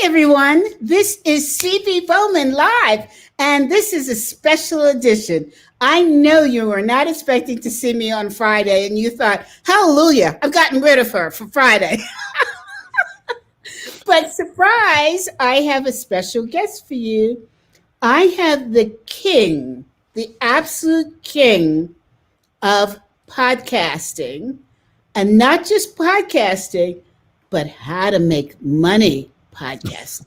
everyone. This is CB Bowman Live, and this is a special edition. I know you were not expecting to see me on Friday, and you thought, hallelujah, I've gotten rid of her for Friday. But surprise, I have a special guest for you. I have the king, the absolute king of podcasting, and not just podcasting, but how to make money podcasting.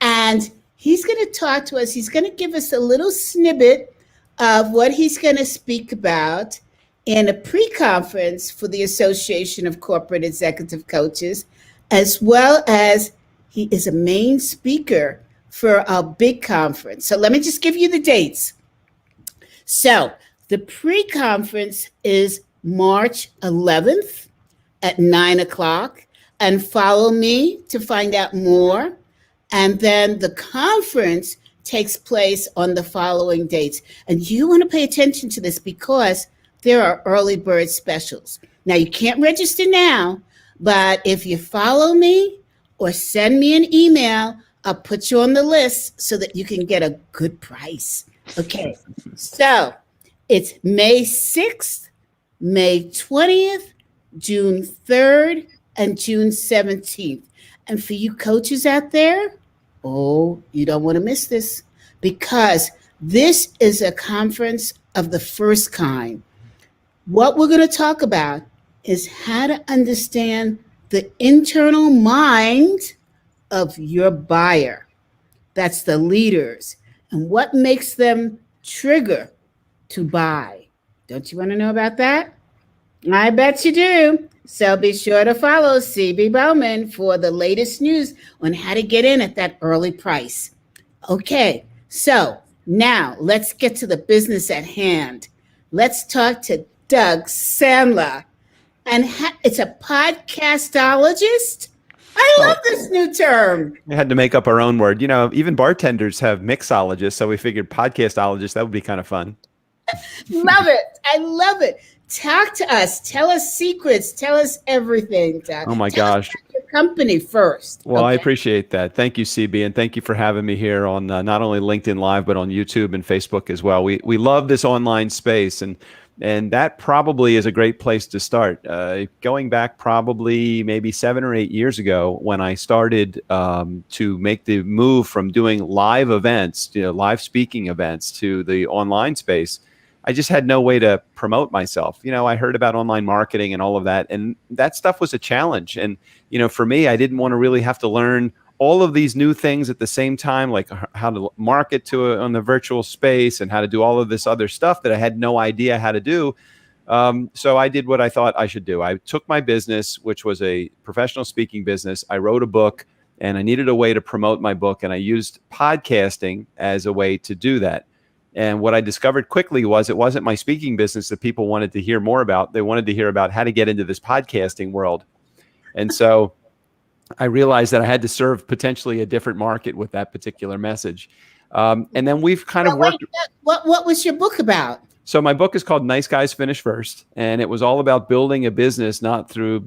And he's going to talk to us. He's going to give us a little snippet of what he's going to speak about in a pre-conference for the Association of Corporate Executive Coaches, as well as he is a main speaker for a big conference. So let me just give you the dates. So the pre-conference is March 11th at 9 o'clock, and follow me to find out more. And then the conference takes place on the following dates. And you want to pay attention to this because there are early bird specials. Now, you can't register now, but if you follow me or send me an email, I'll put you on the list so that you can get a good price. Okay, so it's May 6th, May 20th, June 3rd, and June 17th. And for you coaches out there, you don't want to miss this, because this is a conference of the first kind. What we're going to talk about is how to understand the internal mind of your buyer. That's the leaders, and what makes them trigger to buy. Don't you want to know about that? I bet you do. So be sure to follow CB Bowman for the latest news on how to get in at that early price. Okay, so now let's get to the business at hand. Let's talk to Doug Sandler. And it's a podcastologist. I love this new term. We had to make up our own word. You know, even bartenders have mixologists, so we figured podcastologist, that would be kind of fun. Love it. I love it. Talk to us. Tell us secrets. Tell us everything, Doug. Oh, my Tell gosh. us about your company first. Well, Okay. I appreciate that. Thank you, CB, and thank you for having me here on not only LinkedIn Live, but on YouTube and Facebook as well. We love this online space, and that probably is a great place to start. Going back probably maybe 7 or 8 years ago, when I started to make the move from doing live events, live speaking events, to the online space, I just had no way to promote myself. I heard about online marketing and all of that, and that stuff was a challenge. And, for me, I didn't want to really have to learn all of these new things at the same time, like how to market on the virtual space and how to do all of this other stuff that I had no idea how to do. So I did what I thought I should do. I took my business, which was a professional speaking business. I wrote a book, and I needed a way to promote my book, and I used podcasting as a way to do that. And what I discovered quickly was it wasn't my speaking business that people wanted to hear more about. They wanted to hear about how to get into this podcasting world. And so I realized that I had to serve potentially a different market with that particular message. And then we've kind of worked. What was your book about? So my book is called Nice Guys Finish First, and it was all about building a business, not through,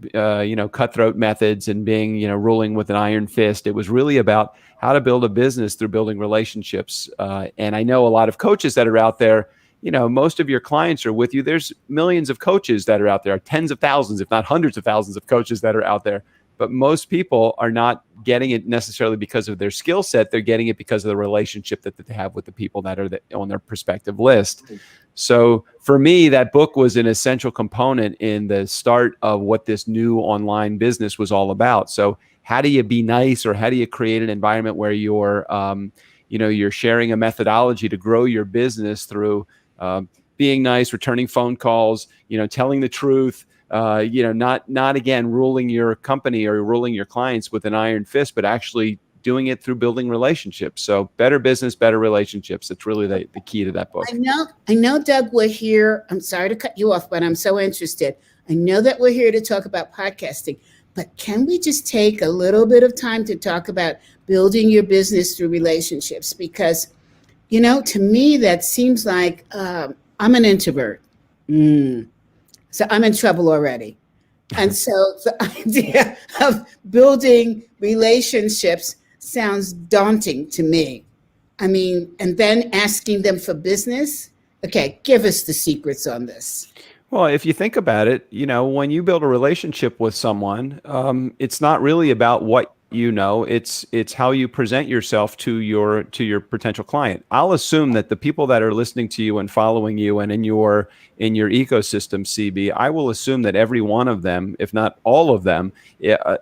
cutthroat methods and being, ruling with an iron fist. It was really about how to build a business through building relationships. And I know a lot of coaches that are out there. Most of your clients are with you. There's millions of coaches that are out there, tens of thousands, if not hundreds of thousands of coaches that are out there. But most people are not getting it necessarily because of their skill set. They're getting it because of the relationship that they have with the people that are on their prospective list. So for me, that book was an essential component in the start of what this new online business was all about. So how do you be nice, or how do you create an environment where you're sharing a methodology to grow your business through being nice, returning phone calls, telling the truth, not again ruling your company or ruling your clients with an iron fist, but actually doing it through building relationships. So better business, better relationships. It's really the key to that book. I know, Doug, we're here. I'm sorry to cut you off, but I'm so interested. I know that we're here to talk about podcasting, but can we just take a little bit of time to talk about building your business through relationships? Because, to me, that seems like I'm an introvert. So I'm in trouble already. And so the idea of building relationships sounds daunting to me. I mean, and then asking them for business. Okay, give us the secrets on this. Well, if you think about it, when you build a relationship with someone, it's not really about what you know. It's how you present yourself to your potential client. I'll assume that the people that are listening to you and following you and in your ecosystem, CB, I will assume that every one of them, if not all of them,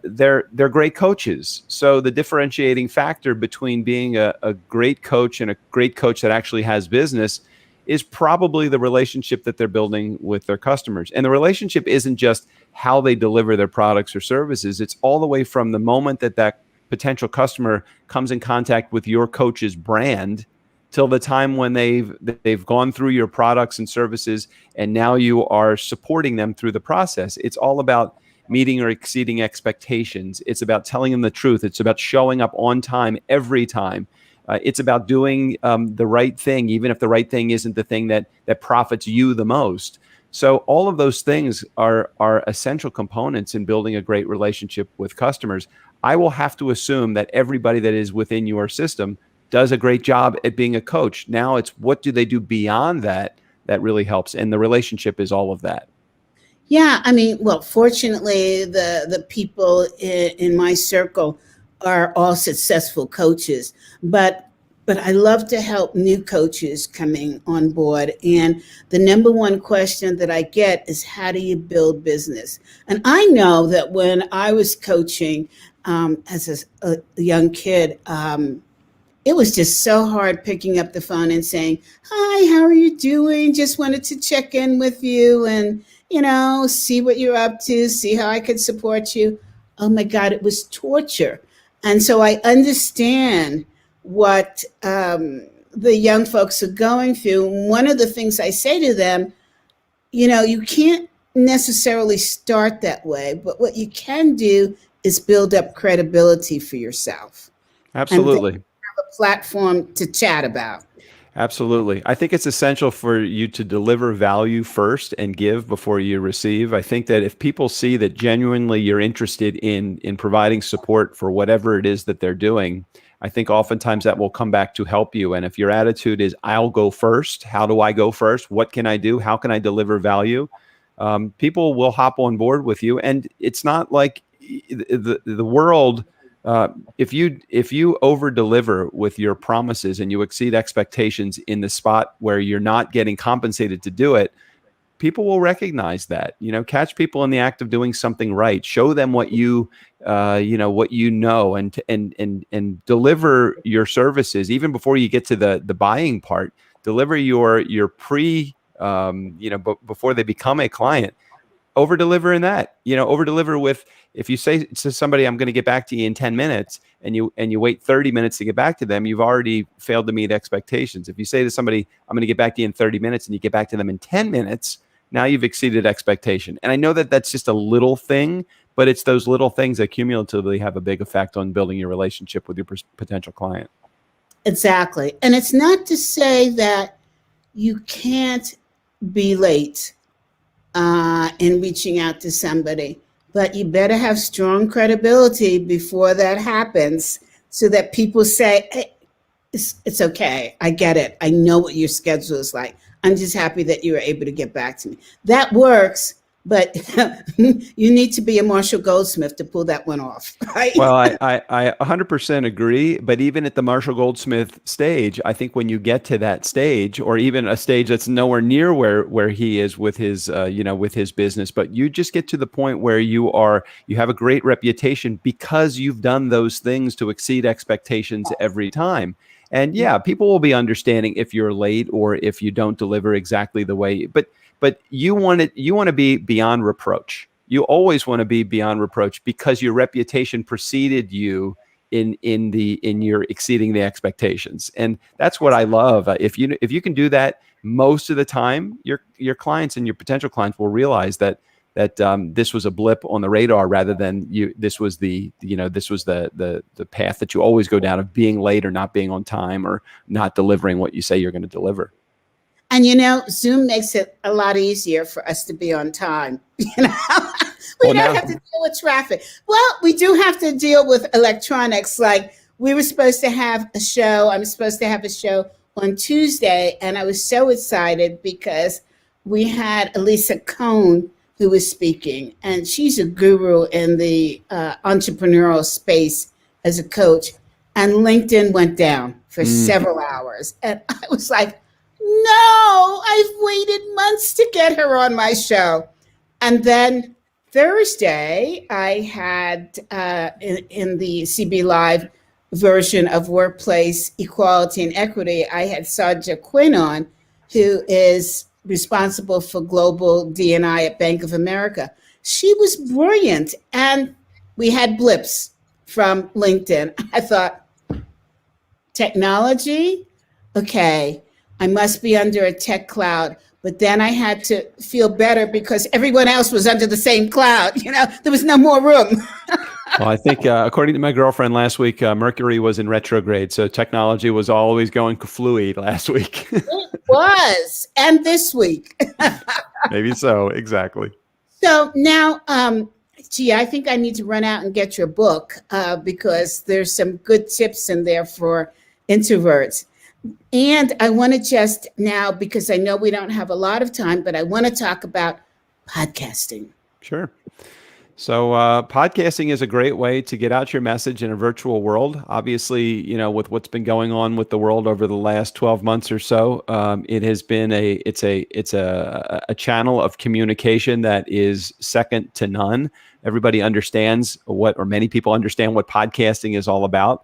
they're great coaches. So the differentiating factor between being a great coach and a great coach that actually has business is probably the relationship that they're building with their customers. And the relationship isn't just how they deliver their products or services. It's all the way from the moment that potential customer comes in contact with your coach's brand till the time when they've gone through your products and services, and now you are supporting them through the process. It's all about meeting or exceeding expectations. It's about telling them the truth. It's about showing up on time every time. It's about doing the right thing, even if the right thing isn't the thing that profits you the most. So all of those things are essential components in building a great relationship with customers. I will have to assume that everybody that is within your system does a great job at being a coach. Now it's what do they do beyond that really helps, and the relationship is all of that. Yeah, I mean, well, fortunately, the people in my circle are all successful coaches, but I love to help new coaches coming on board. And the number one question that I get is, how do you build business? And I know that when I was coaching as a young kid, it was just so hard picking up the phone and saying, "Hi, how are you doing? Just wanted to check in with you and, see what you're up to, see how I could support you." Oh my God, it was torture. And so I understand what the young folks are going through. One of the things I say to them, you can't necessarily start that way, but what you can do is build up credibility for yourself. And then Absolutely. a platform to chat about. Absolutely. I think it's essential for you to deliver value first and give before you receive. I think that if people see that genuinely you're interested in providing support for whatever it is that they're doing, I think oftentimes that will come back to help you. And if your attitude is, I'll go first, how do I go first? What can I do? How can I deliver value? People will hop on board with you. And it's not like the world, if you over deliver with your promises and you exceed expectations in the spot where you're not getting compensated to do it, people will recognize that. Catch people in the act of doing something right. Show them what you know, and deliver your services even before you get to the buying part. Deliver your before they become a client. Over deliver in that. Over deliver with, if you say to somebody, I'm going to get back to you in 10 minutes, and you wait 30 minutes to get back to them, you've already failed to meet expectations. If you say to somebody, I'm going to get back to you in 30 minutes, and you get back to them in 10 minutes, now you've exceeded expectation. And I know that that's just a little thing, but it's those little things that cumulatively have a big effect on building your relationship with your potential client. Exactly. And it's not to say that you can't be late in reaching out to somebody, but you better have strong credibility before that happens so that people say, hey, it's okay. I get it. I know what your schedule is like. I'm just happy that you were able to get back to me. That works, but you need to be a Marshall Goldsmith to pull that one off, right? Well, I 100% agree. But even at the Marshall Goldsmith stage, I think when you get to that stage, or even a stage that's nowhere near where he is with his with his business, but you just get to the point where you have a great reputation because you've done those things to exceed expectations every time. And yeah, people will be understanding if you're late or if you don't deliver exactly the way. But you want to be beyond reproach. You always want to be beyond reproach because your reputation preceded you in your exceeding the expectations. And that's what I love. If you can do that most of the time, your clients and your potential clients will realize that this was a blip on the radar rather than this was the path that you always go down of being late or not being on time or not delivering what you say you're going to deliver. And Zoom makes it a lot easier for us to be on time. We Well, don't now, have to deal with traffic. Well, we do have to deal with electronics. Like we were supposed to have a show. I'm supposed to have a show on Tuesday, and I was so excited because we had Elisa Cohn who was speaking, and she's a guru in the entrepreneurial space as a coach. And LinkedIn went down for several hours, and I was like, no, I've waited months to get her on my show. And then Thursday, I had in the CB Live version of Workplace Equality and Equity, I had Saja Quinn on, who is responsible for global D&I at Bank of America. She was brilliant. And we had blips from LinkedIn. I thought, technology? Okay, I must be under a tech cloud. But then I had to feel better because everyone else was under the same cloud. There was no more room. well, I think according to my girlfriend last week, Mercury was in retrograde. So technology was always going fluid last week. It was. And this week. Maybe so. Exactly. So now, I think I need to run out and get your book because there's some good tips in there for introverts. And I want to just now, because I know we don't have a lot of time, but I want to talk about podcasting. Sure. So podcasting is a great way to get out your message in a virtual world. Obviously, with what's been going on with the world over the last 12 months or so, it has been it's a channel of communication that is second to none. Everybody understands many people understand what podcasting is all about.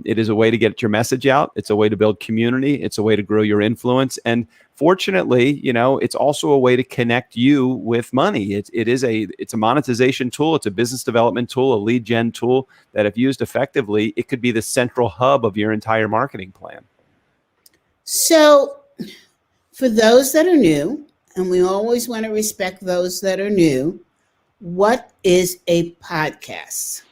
It is a way to get your message out. It's a way to build community. It's a way to grow your influence. And fortunately, it's also a way to connect you with money. It's a monetization tool. It's a business development tool, a lead gen tool that if used effectively, it could be the central hub of your entire marketing plan. So for those that are new, and we always want to respect those that are new, what is a podcast?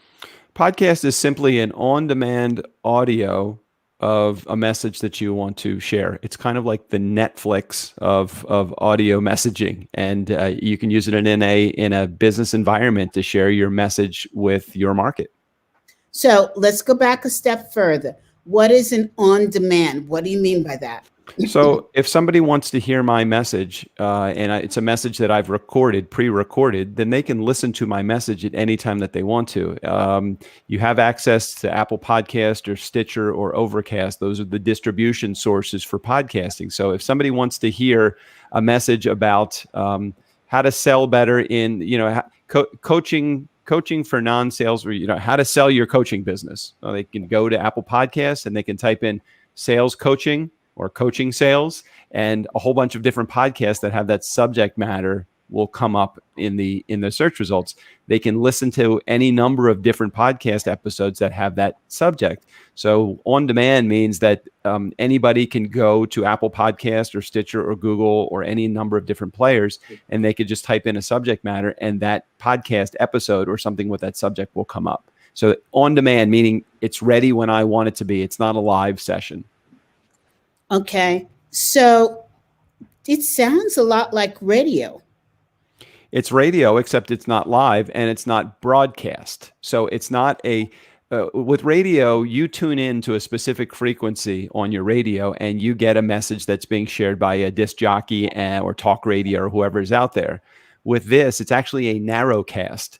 Podcast is simply an on-demand audio of a message that you want to share. It's kind of like the Netflix of audio messaging, and you can use it in a business environment to share your message with your market. So let's go back a step further. What is an on-demand? What do you mean by that? So if somebody wants to hear my message, and it's a message that I've pre-recorded, then they can listen to my message at any time that they want to. You have access to Apple Podcast or Stitcher or Overcast. Those are the distribution sources for podcasting. So if somebody wants to hear a message about how to sell better in, coaching for non-sales, or how to sell your coaching business, they can go to Apple Podcasts and they can type in sales coaching or coaching sales, and a whole bunch of different podcasts that have that subject matter will come up in the search results. They can listen to any number of different podcast episodes that have that subject. So on demand means that anybody can go to Apple Podcast or Stitcher or Google or any number of different players, and they could just type in a subject matter, and that podcast episode or something with that subject will come up. So on demand, meaning it's ready when I want it to be. It's not a live session. Okay, so it sounds a lot like radio. It's radio, except it's not live and it's not broadcast. So it's not with radio, you tune in to a specific frequency on your radio and you get a message that's being shared by a disc jockey or talk radio or whoever is out there. With this, it's actually a narrowcast.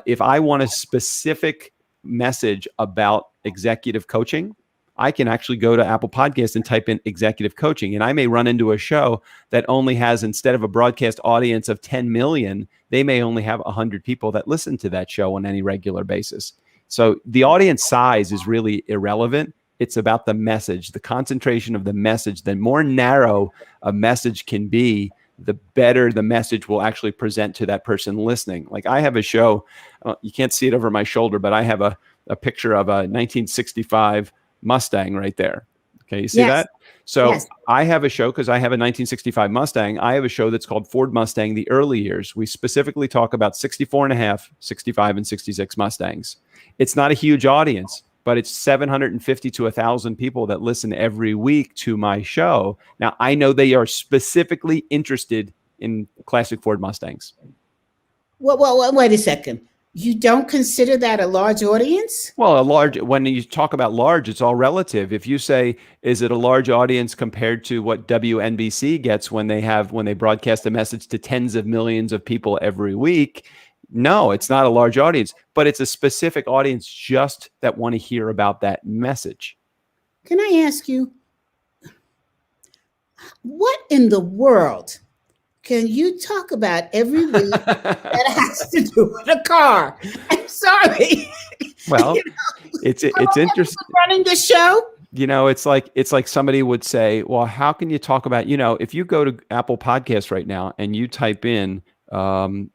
If I want a specific message about executive coaching, I can actually go to Apple Podcasts and type in executive coaching. And I may run into a show that only has, instead of a broadcast audience of 10 million, they may only have 100 people that listen to that show on any regular basis. So the audience size is really irrelevant. It's about the message, the concentration of the message. The more narrow a message can be, the better the message will actually present to that person listening. Like I have a show, you can't see it over my shoulder, but I have a picture of a 1965 Mustang right there. Okay, you see that? So yes. I have a show, because I have a 1965 Mustang. I have a show that's called Ford Mustang, the early years. We specifically talk about 64 and a half, 65 and 66 Mustangs. It's not a huge audience, but it's 750 to 1,000 people that listen every week to my show. Now, I know they are specifically interested in classic Ford Mustangs. Well, wait a second. You don't consider that a large audience? Well, when you talk about large, it's all relative. If you say, is it a large audience compared to what WNBC gets when they broadcast a message to tens of millions of people every week? No, it's not a large audience, but it's a specific audience just that want to hear about that message. Can I ask you, what in the world can you talk about every week that has to do with a car? I'm sorry. Well, it's interesting. Running the show. It's like somebody would say, well, how can you talk about, if you go to Apple Podcasts right now and you type in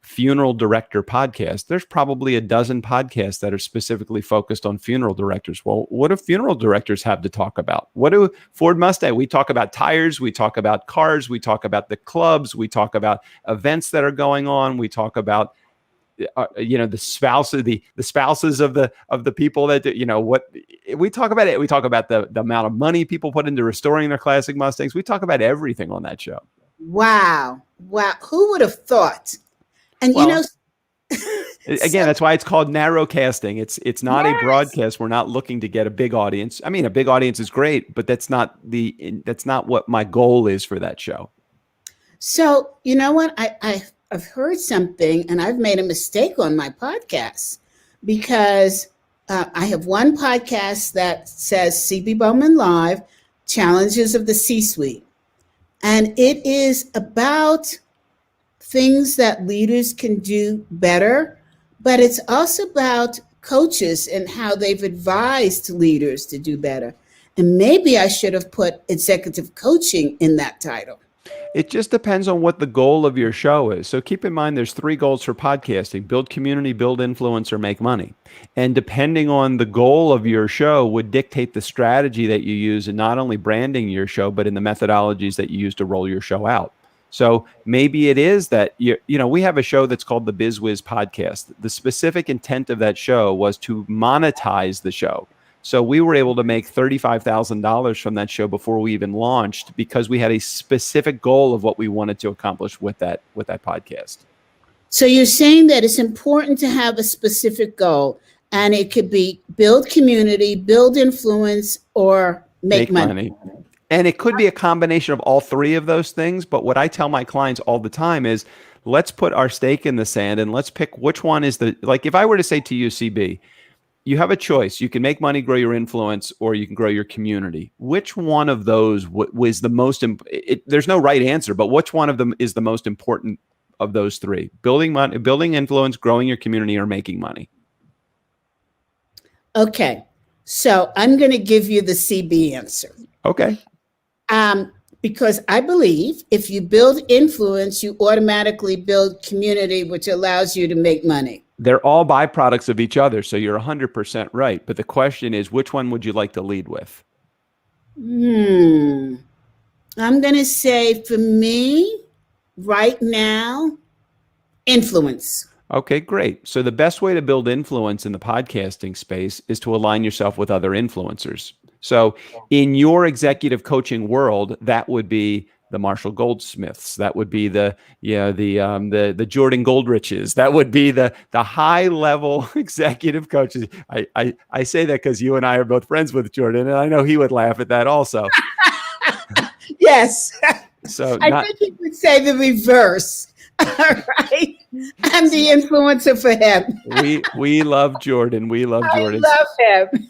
funeral director podcast, there's probably a dozen podcasts that are specifically focused on funeral directors. Well, what do funeral directors have to talk about? What do Ford Mustang? We talk about tires, we talk about cars, we talk about the clubs, we talk about events that are going on, we talk about the spouses of the people that what we talk about. We talk about the amount of money people put into restoring their classic Mustangs. We talk about everything on that show. Wow. Who would have thought? And again, that's why it's called narrowcasting. It's not a broadcast. We're not looking to get a big audience. I mean, a big audience is great, but that's not what my goal is for that show. So, you know what? I've heard something, and I've made a mistake on my podcast because I have one podcast that says CB Bowman Live, Challenges of the C-Suite. And it is about things that leaders can do better, but it's also about coaches and how they've advised leaders to do better. And maybe I should have put executive coaching in that title. It just depends on what the goal of your show is. So keep in mind, there's 3 goals for podcasting: build community, build influence, or make money. And depending on the goal of your show would dictate the strategy that you use in not only branding your show, but in the methodologies that you use to roll your show out. So maybe it is that, we have a show that's called the BizWiz podcast. The specific intent of that show was to monetize the show. So we were able to make $35,000 from that show before we even launched because we had a specific goal of what we wanted to accomplish with that podcast. So you're saying that it's important to have a specific goal, and it could be build community, build influence, or make money. And it could be a combination of all 3 of those things. But what I tell my clients all the time is, let's put our stake in the sand and let's pick which one is like if I were to say to you, CB, you have a choice. You can make money, grow your influence, or you can grow your community. Which one of those was the most? There's no right answer, but which one of them is the most important of those 3? Building money, building influence, growing your community, or making money? Okay, so I'm going to give you the CB answer. Okay. Because I believe if you build influence, you automatically build community, which allows you to make money. They're all byproducts of each other, so you're 100% right. But the question is, which one would you like to lead with? I'm going to say, for me, right now, influence. Okay, great. So the best way to build influence in the podcasting space is to align yourself with other influencers. So in your executive coaching world, that would be the Marshall Goldsmiths. That would be the Jordan Goldriches. That would be the high level executive coaches. I say that because you and I are both friends with Jordan, and I know he would laugh at that also. Yes. So I think he would say the reverse. All right. I'm the influencer for him. We love Jordan. We love Jordan. I love him.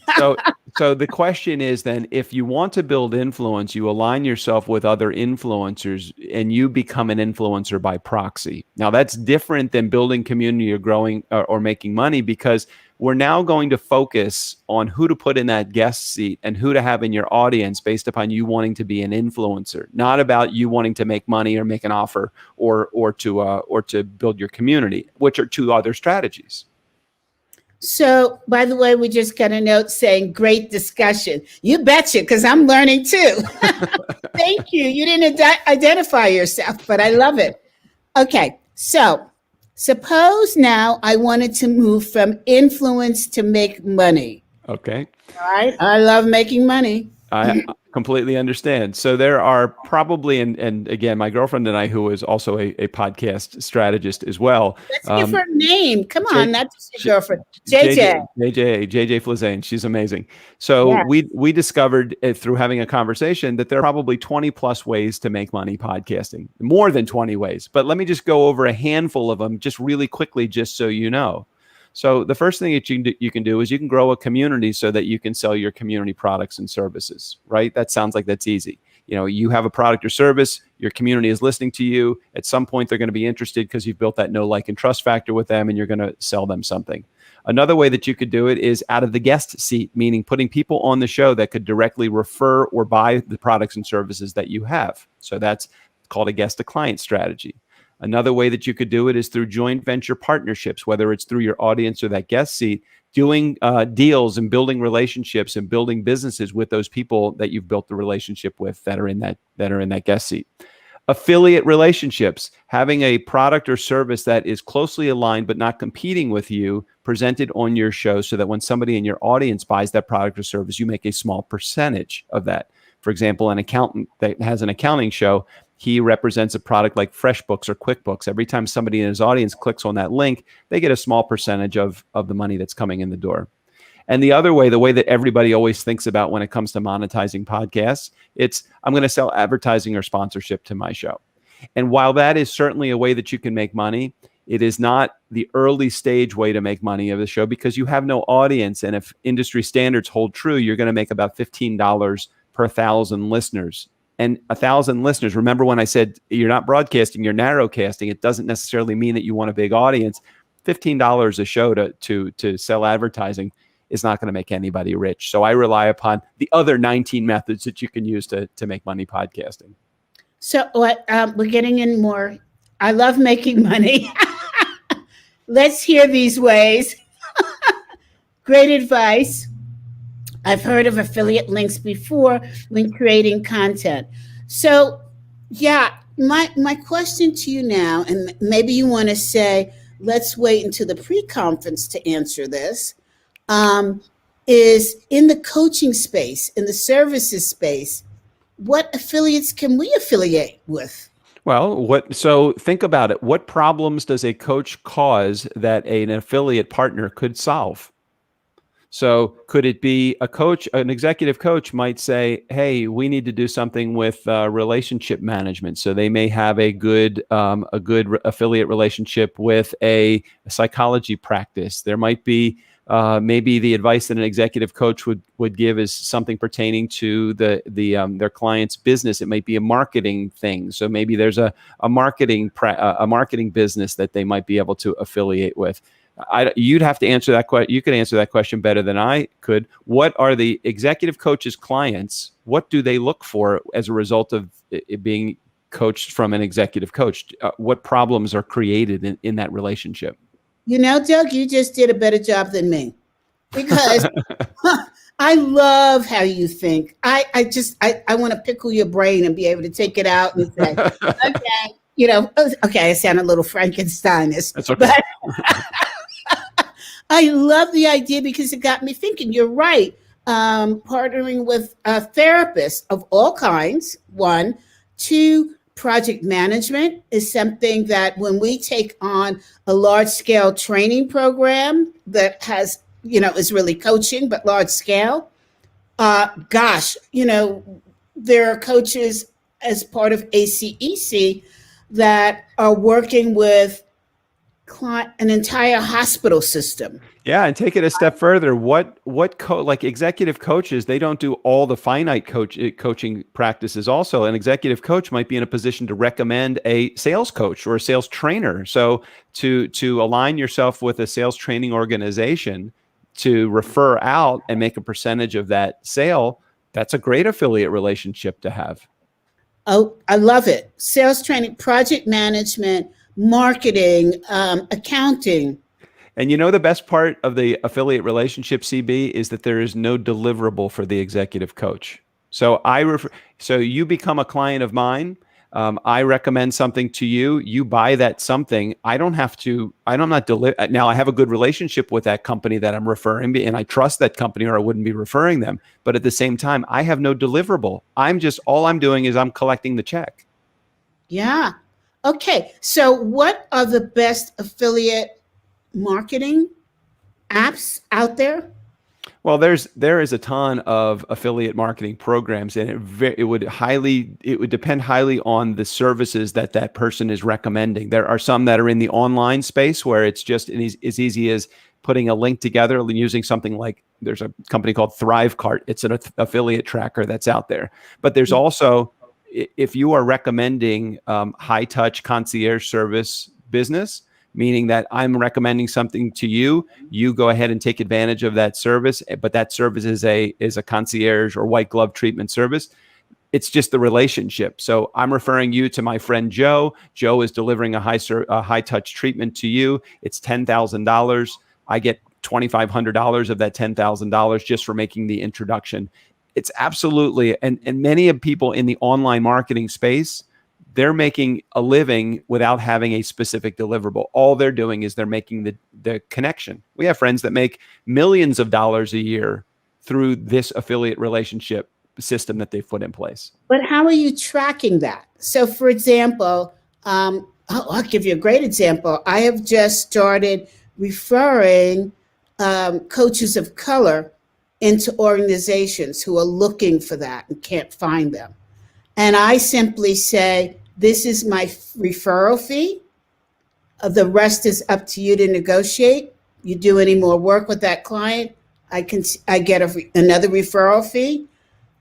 So the question is then, if you want to build influence, you align yourself with other influencers and you become an influencer by proxy. Now that's different than building community or growing or making money, because we're now going to focus on who to put in that guest seat and who to have in your audience based upon you wanting to be an influencer, not about you wanting to make money or make an offer or to build your community, which are 2 other strategies. So, by the way, we just got a note saying great discussion. You betcha, because I'm learning too. Thank you. You didn't identify yourself, but I love it. Okay, so suppose now I wanted to move from influence to make money. Okay. All right. I love making money. I completely understand. So there are probably, and again, my girlfriend and I, who is also a podcast strategist as well, Let's give her a name. Come J, on, not just your J, girlfriend. JJ. JJ Flazane. She's amazing. So Yeah. we discovered through having a conversation that there are probably 20 plus ways to make money podcasting, more than 20 ways. But let me just go over a handful of them just really quickly, just so you know. So the first thing that you can do is you can grow a community so that you can sell your community products and services, right? That sounds like that's easy. You know, you have a product or service, your community is listening to you. At some point, they're going to be interested because you've built that know, like, and trust factor with them, and you're going to sell them something. Another way that you could do it is out of the guest seat, meaning putting people on the show that could directly refer or buy the products and services that you have. So that's called a guest to client strategy. Another way that you could do it is through joint venture partnerships, whether it's through your audience or that guest seat, doing deals and building relationships and building businesses with those people that you've built the relationship with that are in that guest seat. Affiliate relationships, having a product or service that is closely aligned but not competing with you, presented on your show so that when somebody in your audience buys that product or service, you make a small percentage of that. For example, an accountant that has an accounting show, he represents a product like FreshBooks or QuickBooks. Every time somebody in his audience clicks on that link, they get a small percentage of the money that's coming in the door. And the other way, the way that everybody always thinks about when it comes to monetizing podcasts, it's I'm going to sell advertising or sponsorship to my show. And while that is certainly a way that you can make money, it is not the early stage way to make money of the show because you have no audience. And if industry standards hold true, you're going to make about $15 per 1,000 listeners. And 1,000 listeners, remember when I said you're not broadcasting, you're narrowcasting, it doesn't necessarily mean that you want a big audience. $15 a show to sell advertising is not going to make anybody rich. So I rely upon the other 19 methods that you can use to make money podcasting. So what we're getting in more. I love making money. Let's hear these ways. Great advice. I've heard of affiliate links before when creating content. So yeah, my question to you now, and maybe you want to say, let's wait until the pre-conference to answer this, is in the coaching space, in the services space, what affiliates can we affiliate with? Well, so think about it. What problems does a coach cause that an affiliate partner could solve? So could it be a coach, an executive coach might say, hey, we need to do something with relationship management. So they may have a good affiliate relationship with a psychology practice. There might be maybe the advice that an executive coach would give is something pertaining to their client's business. It might be a marketing thing. So maybe there's a marketing business that they might be able to affiliate with. You'd have to answer that question. You could answer that question better than I could. What are the executive coach's clients? What do they look for as a result of it being coached from an executive coach? What problems are created in that relationship? You know, Doug, you just did a better job than me because I love how you think. I want to pickle your brain and be able to take it out and say, okay, okay, I sound a little Frankensteinish. That's okay. But I love the idea because it got me thinking. You're right. Partnering with therapists of all kinds, one. Two, project management is something that when we take on a large scale training program that has, is really coaching, but large scale, there are coaches as part of ACEC that are working with an entire hospital system. Yeah, and take it a step further. Like executive coaches, they don't do all the finite coaching practices. Also, an executive coach might be in a position to recommend a sales coach or a sales trainer. So to align yourself with a sales training organization to refer out and make a percentage of that sale, that's a great affiliate relationship to have. Oh, I love it. Sales training, project management, marketing, accounting. And the best part of the affiliate relationship, CB, is that there is no deliverable for the executive coach. So you become a client of mine. I recommend something to you. You buy that something. I don't have to. I'm not now. I have a good relationship with that company that I'm referring, and I trust that company, or I wouldn't be referring them. But at the same time, I have no deliverable. All I'm doing is I'm collecting the check. Yeah. Okay. So, what are the best affiliate marketing apps out there? Well, there is a ton of affiliate marketing programs, and it would depend highly on the services that that person is recommending. There are some that are in the online space where it's just as easy as putting a link together and using something like, there's a company called ThriveCart. It's an affiliate tracker that's out there. But there's also, if you are recommending high touch concierge service business, meaning that I'm recommending something to you, you go ahead and take advantage of that service, but that service is a concierge or white glove treatment service. It's just the relationship. So I'm referring you to my friend Joe. Joe is delivering a high touch treatment to you. It's $10,000. I get $2,500 of that $10,000 just for making the introduction. It's absolutely, and many of people in the online marketing space, they're making a living without having a specific deliverable. All they're doing is they're making the connection. We have friends that make millions of dollars a year through this affiliate relationship system that they've put in place. But how are you tracking that? So, for example, I'll give you a great example. I have just started referring coaches of color into organizations who are looking for that and can't find them. And I simply say, this is my referral fee. The rest is up to you to negotiate. You do any more work with that client, I get another referral fee.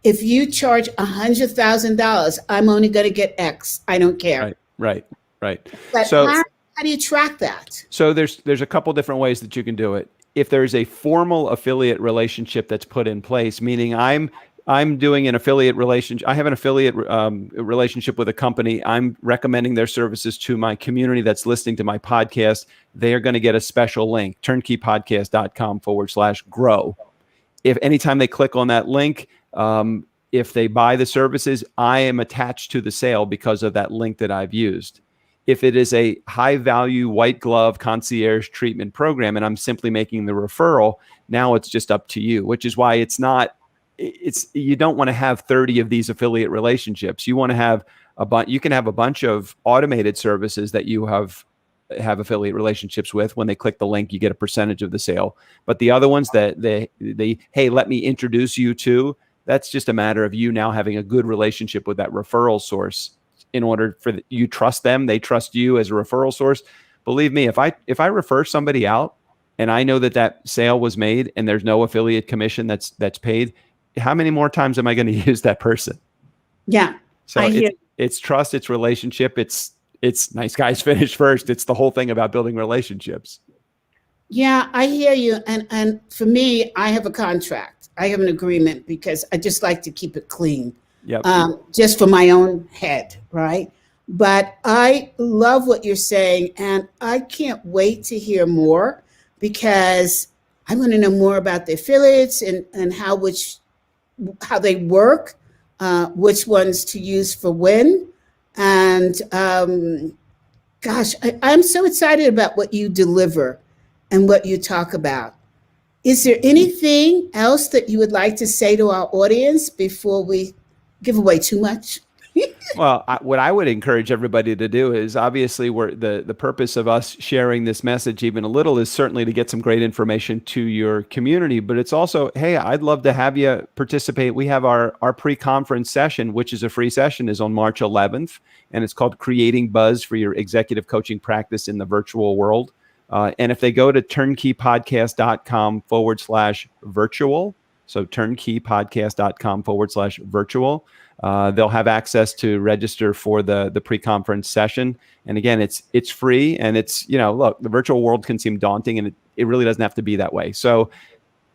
If you charge $100,000, I'm only going to get X. I don't care. Right. But So how do you track that? So there's a couple different ways that you can do it. If there's a formal affiliate relationship that's put in place, meaning I'm doing an affiliate relationship. I have an affiliate relationship with a company. I'm recommending their services to my community that's listening to my podcast. They are going to get a special link, turnkeypodcast.com/grow. If anytime they click on that link, if they buy the services, I am attached to the sale because of that link that I've used. If it is a high value white glove concierge treatment program and I'm simply making the referral, now it's just up to you, which is why you don't want to have 30 of these affiliate relationships. You want to have you can have a bunch of automated services that you have affiliate relationships with. When they click the link, you get a percentage of the sale. But the other ones that hey, let me introduce you to, that's just a matter of you now having a good relationship with that referral source. In order for you trust them, they trust you as a referral source. Believe me, if I refer somebody out and I know that sale was made and there's no affiliate commission that's paid, how many more times am I going to use that person? Yeah. So it's trust, it's relationship, it's nice guys finish first. It's the whole thing about building relationships. Yeah, I hear you. And for me, I have a contract. I have an agreement because I just like to keep it clean. Yep. Just for my own head, right? But I love what you're saying, and I can't wait to hear more because I want to know more about the affiliates and how they work, which ones to use for when. And gosh, I'm so excited about what you deliver and what you talk about. Is there anything else that you would like to say to our audience before we give away too much? Well, what I would encourage everybody to do is, obviously, the purpose of us sharing this message even a little is certainly to get some great information to your community, but it's also, hey, I'd love to have you participate. We have our pre-conference session, which is a free session, is on March 11th, and it's called Creating Buzz for Your Executive Coaching Practice in the Virtual World. And if they go to turnkeypodcast.com/virtual, so turnkeypodcast.com/virtual, they'll have access to register for the pre-conference session. And again, it's free, and it's, look, the virtual world can seem daunting, and it really doesn't have to be that way. So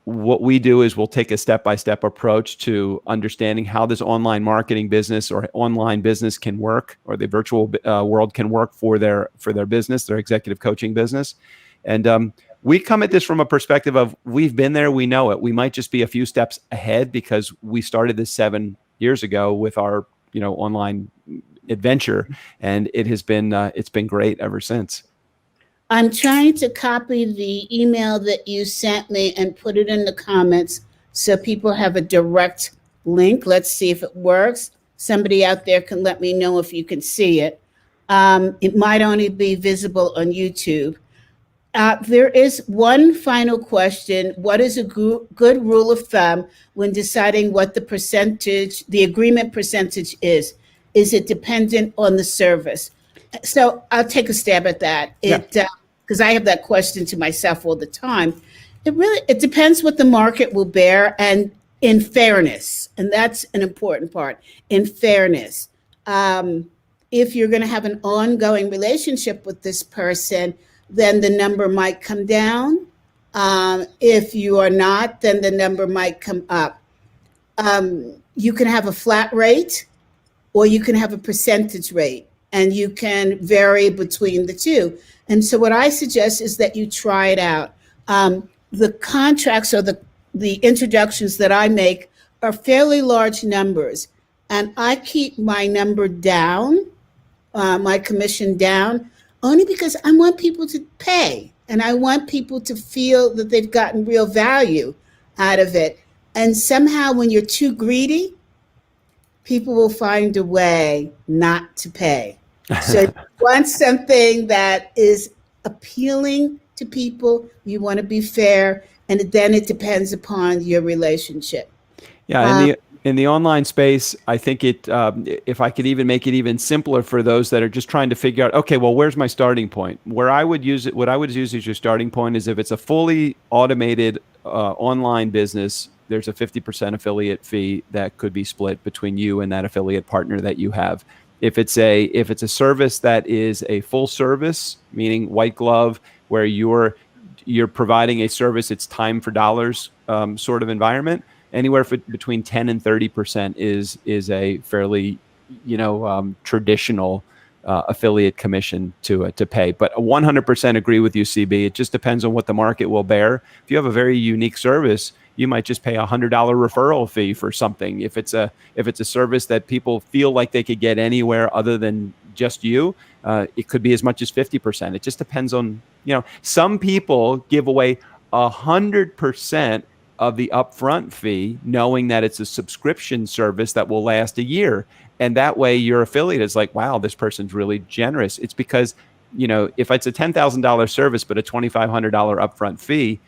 what we do is we'll take a step-by-step approach to understanding how this online marketing business or online business can work, or the virtual world can work for their business, their executive coaching business. And we come at this from a perspective of, we've been there, we know it. We might just be a few steps ahead because we started this 7 years ago with our online adventure, and it's been great ever since. I'm trying to copy the email that you sent me and put it in the comments so people have a direct link. Let's see if it works. Somebody out there can let me know if you can see it. It might only be visible on YouTube. There is one final question. What is a good rule of thumb when deciding what the agreement percentage is? Is it dependent on the service? So I'll take a stab at that. Because I have that question to myself all the time. It depends what the market will bear, and in fairness, and that's an important part. In fairness, if you're going to have an ongoing relationship with this person, then the number might come down. If you are not, then the number might come up. You can have a flat rate, or you can have a percentage rate, and you can vary between the two. And so what I suggest is that you try it out. The contracts or the introductions that I make are fairly large numbers, and I keep my number down, my commission down, only because I want people to pay, and I want people to feel that they've gotten real value out of it. And somehow when you're too greedy, people will find a way not to pay. So you want something that is appealing to people, you want to be fair, and then it depends upon your relationship. Yeah, in the online space, I think if I could even make it even simpler for those that are just trying to figure out, okay, well, where's my starting point? What I would use as your starting point is if it's a fully automated online business, there's a 50% affiliate fee that could be split between you and that affiliate partner that you have. If it's a service that is a full service, meaning white glove, where you're providing a service, it's time for dollars sort of environment, anywhere between 10 and 30% is a fairly traditional affiliate commission to pay. But 100% agree with you, CB. It just depends on what the market will bear. If you have a very unique service, you might just pay $100 referral fee for something. If it's a service that people feel like they could get anywhere other than just you, it could be as much as 50%. It just depends on, some people give away 100% of the upfront fee, knowing that it's a subscription service that will last a year. And that way your affiliate is like, wow, this person's really generous. It's because, if it's a $10,000 service, but a $2,500 upfront fee,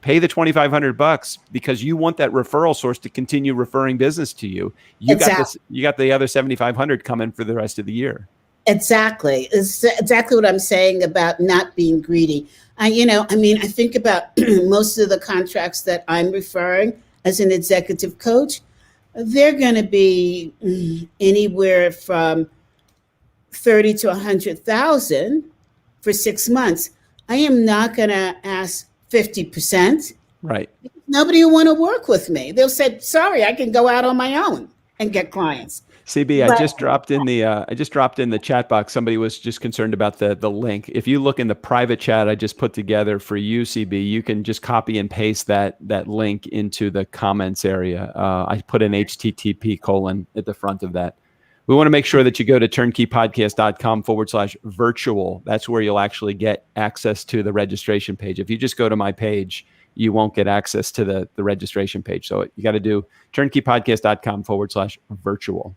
pay the $2,500 because you want that referral source to continue referring business to you. You got the other $7,500 coming for the rest of the year. Exactly. It's exactly what I'm saying about not being greedy. I think about most of the contracts that I'm referring as an executive coach, they're going to be anywhere from 30 to 100,000 for 6 months. I am not going to ask 50%. Right. Nobody will want to work with me. They'll say, sorry, I can go out on my own and get clients. CB, I just dropped in the chat box. Somebody was just concerned about the link. If you look in the private chat I just put together for you, CB, you can just copy and paste that link into the comments area. I put an HTTP : at the front of that. We want to make sure that you go to turnkeypodcast.com/virtual. That's where you'll actually get access to the registration page. If you just go to my page, you won't get access to the registration page. So you got to do turnkeypodcast.com/virtual.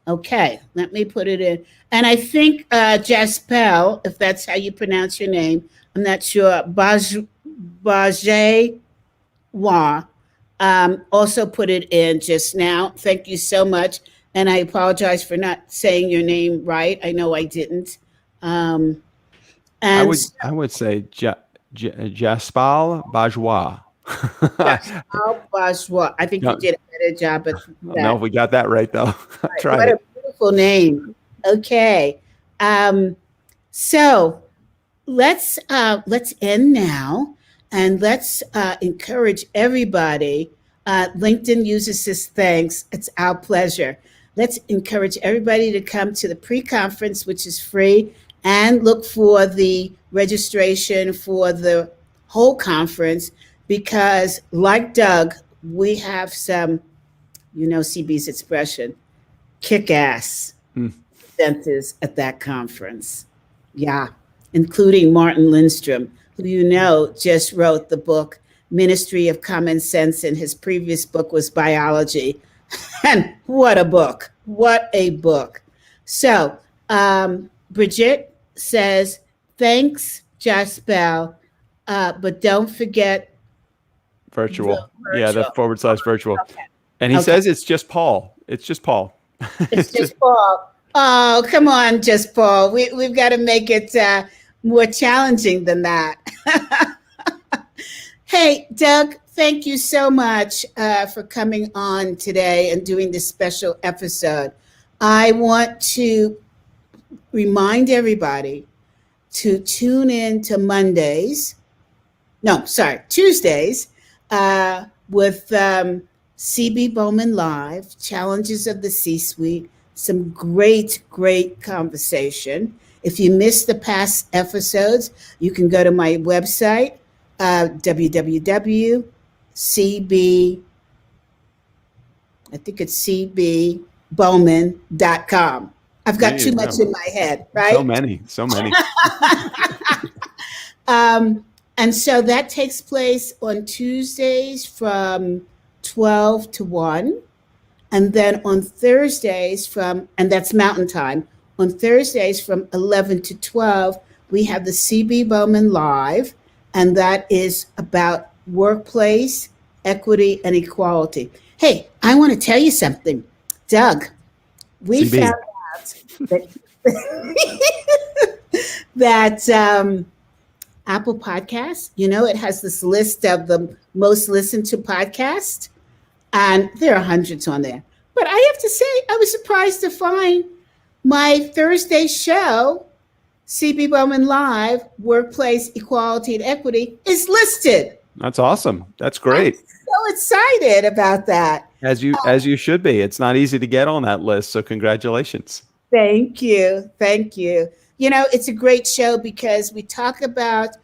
Okay, let me put it in. And I think Jaspel, if that's how you pronounce your name, I'm not sure, Bajewa, also put it in just now. Thank you so much. And I apologize for not saying your name right. I know I didn't. And I would say Jaspal Bajwa. Jaspal Bajwa. I think you did a better job at that. No, we got that right though. What a beautiful name. Okay. So let's end now, and let's encourage everybody. LinkedIn uses this. Thanks. It's our pleasure. Let's encourage everybody to come to the pre-conference, which is free, and look for the registration for the whole conference, because like Doug, we have some, CB's expression, kick ass presenters at that conference. Yeah, including Martin Lindstrom, who just wrote the book Ministry of Common Sense, and his previous book was Biology. And what a book! What a book! So, Bridget says, thanks, Josh Bell, but don't forget Virtual. Yeah, the virtual. / virtual. Okay. And he Okay. says it's just Paul. It's just Paul. It's just Paul. Oh, come on, just Paul. We've got to make it more challenging than that. Hey, Doug, thank you so much for coming on today and doing this special episode. I want to remind everybody to tune in to Tuesdays with CB Bowman Live, Challenges of the C-Suite, some great conversation. If you missed the past episodes, you can go to my website, www.cb, I think it's cbbowman.com. I've got too much in my head, right? So many. And so that takes place on Tuesdays from 12 to 1. And then on Thursdays and that's Mountain Time, on Thursdays from 11 to 12, we have the CB Bowman Live, and that is about workplace equity and equality. Hey, I want to tell you something, Doug. We CB. found out that Apple Podcasts, it has this list of the most listened to podcasts, and there are hundreds on there. But I have to say, I was surprised to find my Thursday show, CB Bowman Live, Workplace Equality and Equity, is listed. That's awesome. That's great. I'm so excited about that. As you should be. It's not easy to get on that list, so congratulations. Thank you. It's a great show because we talk about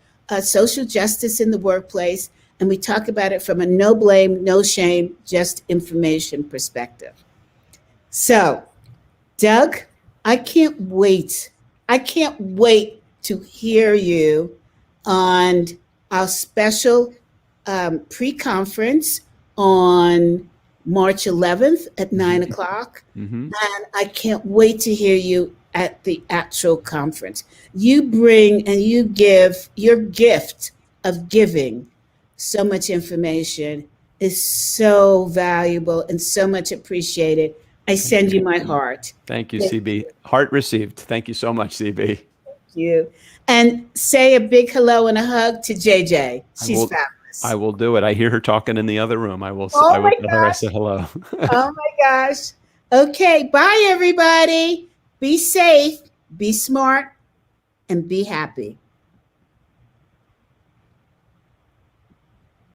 social justice in the workplace, and we talk about it from a no blame, no shame, just information perspective. So, Doug, I can't wait to hear you on our special pre-conference on March 11th at 9 o'clock. Mm-hmm. And I can't wait to hear you at the actual conference. You bring and you give your gift of giving so much information is so valuable and so much appreciated. I send you my heart. Thank you, CB. Heart received. Thank you so much, CB. Thank you. And say a big hello and a hug to JJ. She's fabulous. I will do it. I hear her talking in the other room. I will tell her I said hello. Oh my gosh. Okay. Bye, everybody. Be safe, be smart, and be happy.